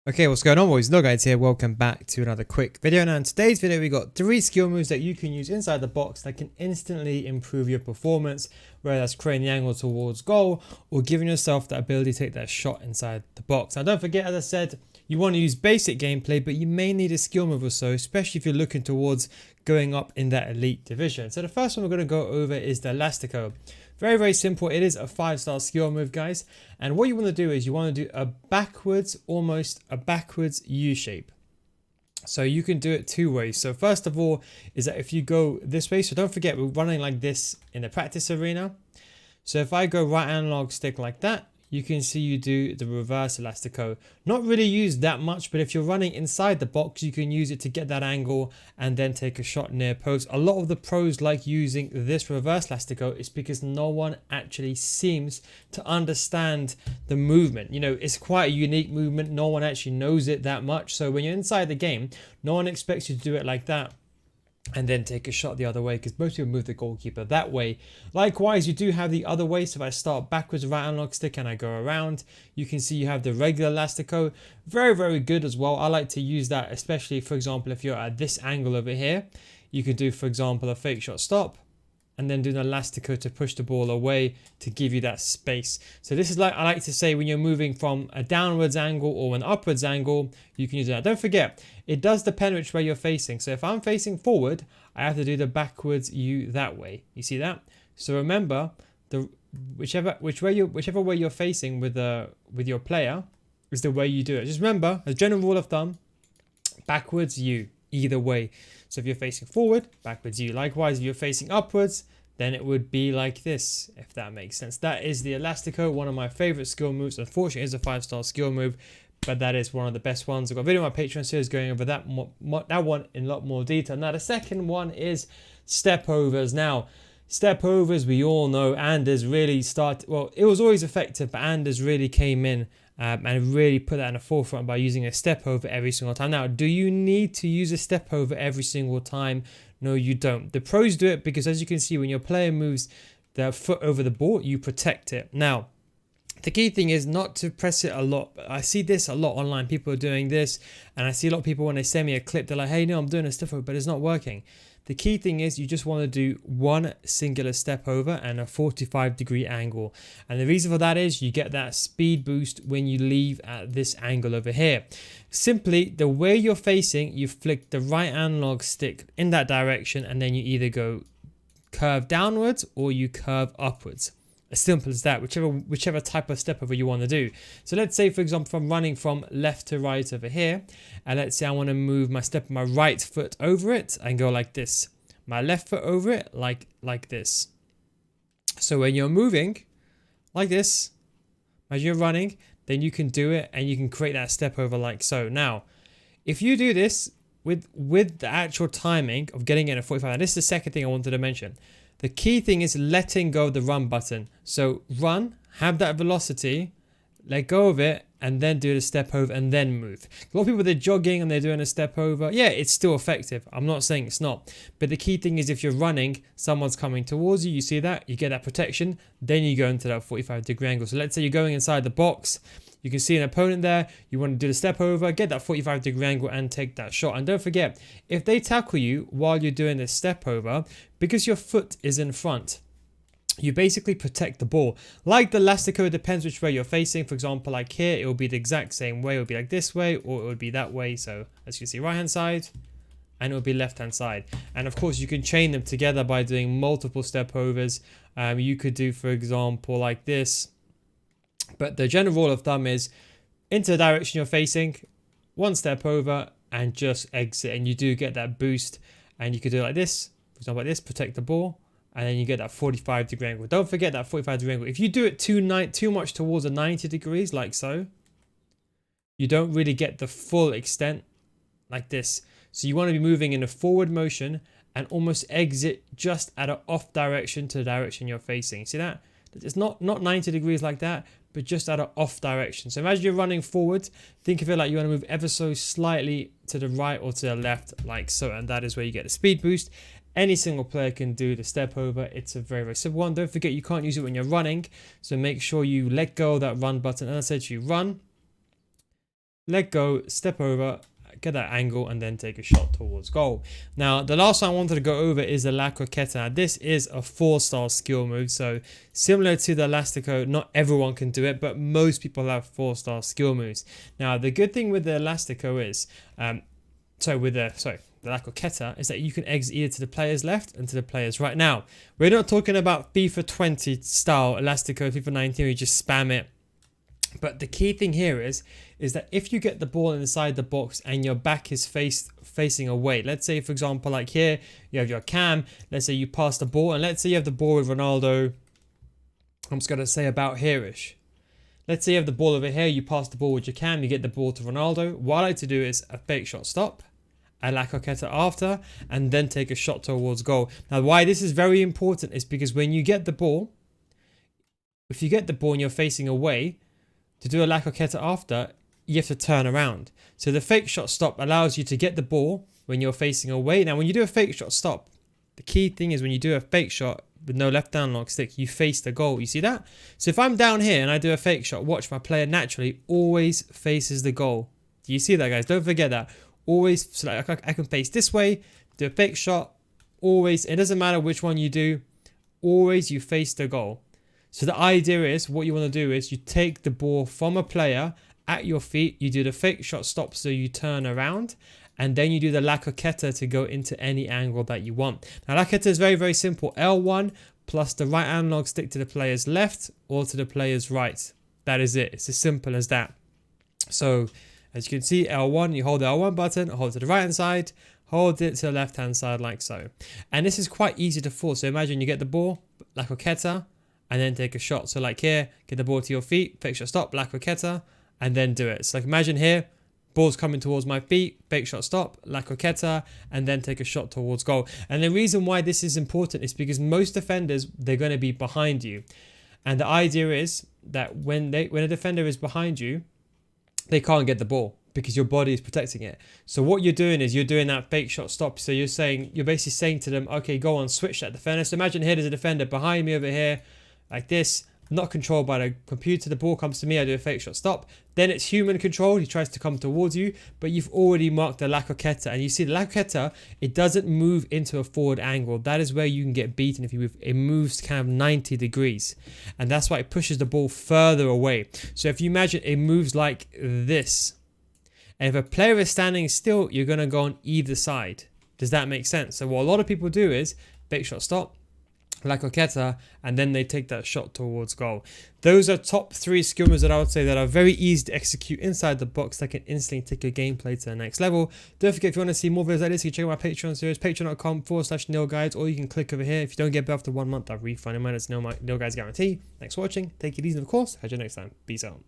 Okay, what's going on, boys? No guys here. Welcome back to another quick video. Now in today's video we got 3 skill moves that you can use inside the box that can instantly improve your performance, whether that's creating the angle towards goal or giving yourself that ability to take that shot inside the box. Now don't forget, as I said, you want to use basic gameplay, but you may need a skill move or so, especially if you're looking towards going up in that elite division. So the first one we're going to go over is the Elastico. Very simple. It is a 5-star skill move, guys, and what you want to do is you want to do a backwards, almost a backwards U shape. So you can do it 2 ways. So first of all is that if you go this way, so don't forget we're running like this in the practice arena. So if I go right analog stick like that, you can see you do the reverse Elastico. Not really used that much, but if you're running inside the box, you can use it to get that angle and then take a shot near post. A lot of the pros like using this reverse Elastico is because no one actually seems to understand the movement. You know, it's quite a unique movement. No one actually knows it that much. So when you're inside the game, no one expects you to do it like that and then take a shot the other way, because most people move the goalkeeper that way. Likewise, you do have the other way. So if I start backwards right analog stick and I go around, you can see you have the regular Elastico. Very good as well. I like to use that, especially for example if you're at this angle over here. You can do, for example, a fake shot stop and then do an Elastico to push the ball away to give you that space. So this is like, I like to say, when you're moving from a downwards angle or an upwards angle, you can use that. Don't forget, it does depend which way you're facing. So if I'm facing forward, I have to do the backwards U that way. You see that? So remember, the whichever way you're facing with your player is the way you do it. Just remember, as a general rule of thumb, backwards U either way. So if you're facing forward, backwards U. Likewise, if you're facing upwards, then it would be like this, if that makes sense. That is the Elastico, one of my favorite skill moves. Unfortunately, it's a 5-star skill move, but that is one of the best ones. I've got a video on my Patreon series going over that one in a lot more detail. Now, the second one is Stepovers. Now, Stepovers, we all know, Anders really started, well, it was always effective, but Anders really came in and really put that in the forefront by using a step over every single time. Now, do you need to use a step over every single time? No, you don't. The pros do it because, as you can see, when your player moves their foot over the ball, you protect it. Now, the key thing is not to press it a lot. I see this a lot online. People are doing this, and I see a lot of people when they send me a clip, they're like, hey, no, I'm doing a step over, but it's not working. The key thing is you just want to do one singular step over and a 45-degree angle. And the reason for that is you get that speed boost when you leave at this angle over here. Simply, the way you're facing, you flick the right analog stick in that direction, and then you either go curve downwards or you curve upwards. As simple as that, whichever type of step over you want to do. So let's say, for example, if I'm running from left to right over here, and let's say I want to move my right foot over it and go like this. My left foot over it like this. So when you're moving like this, as you're running, then you can do it and you can create that step over like so. Now, if you do this with the actual timing of getting in a 45, and this is the second thing I wanted to mention. The key thing is letting go of the run button. So run, have that velocity, let go of it, and then do the step over and then move. A lot of people, they're jogging and they're doing a step over. Yeah, it's still effective. I'm not saying it's not. But the key thing is if you're running, someone's coming towards you, you see that, you get that protection, then you go into that 45-degree angle. So let's say you're going inside the box. You can see an opponent there, you want to do the step over, get that 45-degree angle and take that shot. And don't forget, if they tackle you while you're doing this step over, because your foot is in front, you basically protect the ball. Like the Elastico, it depends which way you're facing. For example, like here, it will be the exact same way. It will be like this way or it would be that way. So as you can see, right-hand side, and it will be left-hand side. And of course, you can chain them together by doing multiple step overs. You could do, for example, like this. But the general rule of thumb is into the direction you're facing, one step over and just exit, and you do get that boost. And you could do it like this, for example, like this, protect the ball, and then you get that 45-degree angle. Don't forget that 45-degree angle. If you do it too much towards the 90 degrees, like so, you don't really get the full extent like this. So you want to be moving in a forward motion and almost exit just at an off direction to the direction you're facing. See that? It's not 90 degrees like that, but just at an off direction. So imagine you're running forward. Think of it like you want to move ever so slightly to the right or to the left, like so. And that is where you get the speed boost. Any single player can do the step over. It's a very simple one. Don't forget, you can't use it when you're running. So make sure you let go of that run button. And I said to you, run, let go, step over, get that angle, and then take a shot towards goal. Now, the last one I wanted to go over is the Lacket. Now, this is a 4-star skill move, so similar to the Elastico, not everyone can do it, but most people have 4-star skill moves. Now, the good thing with the Elastico is, the Lacket is that you can exit either to the player's left and to the player's right. Now, we're not talking about FIFA 20 style Elastico, FIFA 19, where you just spam it. But the key thing here is that if you get the ball inside the box and your back is facing away, let's say, for example, like here, you have your cam, let's say you pass the ball, and let's say you have the ball with Ronaldo, I'm just going to say about here-ish. Let's say you have the ball over here, you pass the ball with your cam, you get the ball to Ronaldo. What I like to do is a fake shot stop, a Lacket after, and then take a shot towards goal. Now, why this is very important is because when you get the ball, if you get the ball and you're facing away, to do a Lacket after, you have to turn around. So the fake shot stop allows you to get the ball when you're facing away. Now, when you do a fake shot stop, the key thing is when you do a fake shot with no left analog stick, you face the goal. You see that? So if I'm down here and I do a fake shot, watch, my player naturally always faces the goal. Do you see that, guys? Don't forget that. Always, so like I can face this way, do a fake shot, always, it doesn't matter which one you do, always you face the goal. So the idea is, what you want to do is you take the ball from a player at your feet, you do the fake shot stop so you turn around, and then you do the Lacket to go into any angle that you want. Now Lacket is very, very simple. L1 plus the right analog stick to the player's left or to the player's right. That is it. It's as simple as that. So as you can see, L1, you hold the L1 button, hold it to the right hand side, hold it to the left hand side like so. And this is quite easy to force. So imagine you get the ball, Lacket, and then take a shot. So like here, get the ball to your feet, fake shot stop, Lacket, and then do it. So like imagine here, ball's coming towards my feet, fake shot stop, Lacket, and then take a shot towards goal. And the reason why this is important is because most defenders, they're going to be behind you. And the idea is that when a defender is behind you, they can't get the ball because your body is protecting it. So what you're doing is you're doing that fake shot stop. So you're basically saying to them, okay, go on, switch that defender. So imagine here there's a defender behind me over here, like this, not controlled by the computer. The ball comes to me, I do a fake shot stop. Then it's human controlled, he tries to come towards you, but you've already marked the Lacket. And you see the Lacket, it doesn't move into a forward angle. That is where you can get beaten if you move. It moves kind of 90 degrees. And that's why it pushes the ball further away. So if you imagine it moves like this, and if a player is standing still, you're going to go on either side. Does that make sense? So what a lot of people do is fake shot stop, Lacket, and then they take that shot towards goal. Those are top 3 skill moves that I would say that are very easy to execute inside the box that can instantly take your gameplay to the next level. Don't forget, if you want to see more videos like this, you can check out my Patreon series, patreon.com/NeilGuides, or you can click over here. If you don't get better after 1 month, I'll refund it. It's Neil Guides guarantee. Thanks for watching. Take it easy, of course. Catch you next time. Peace out.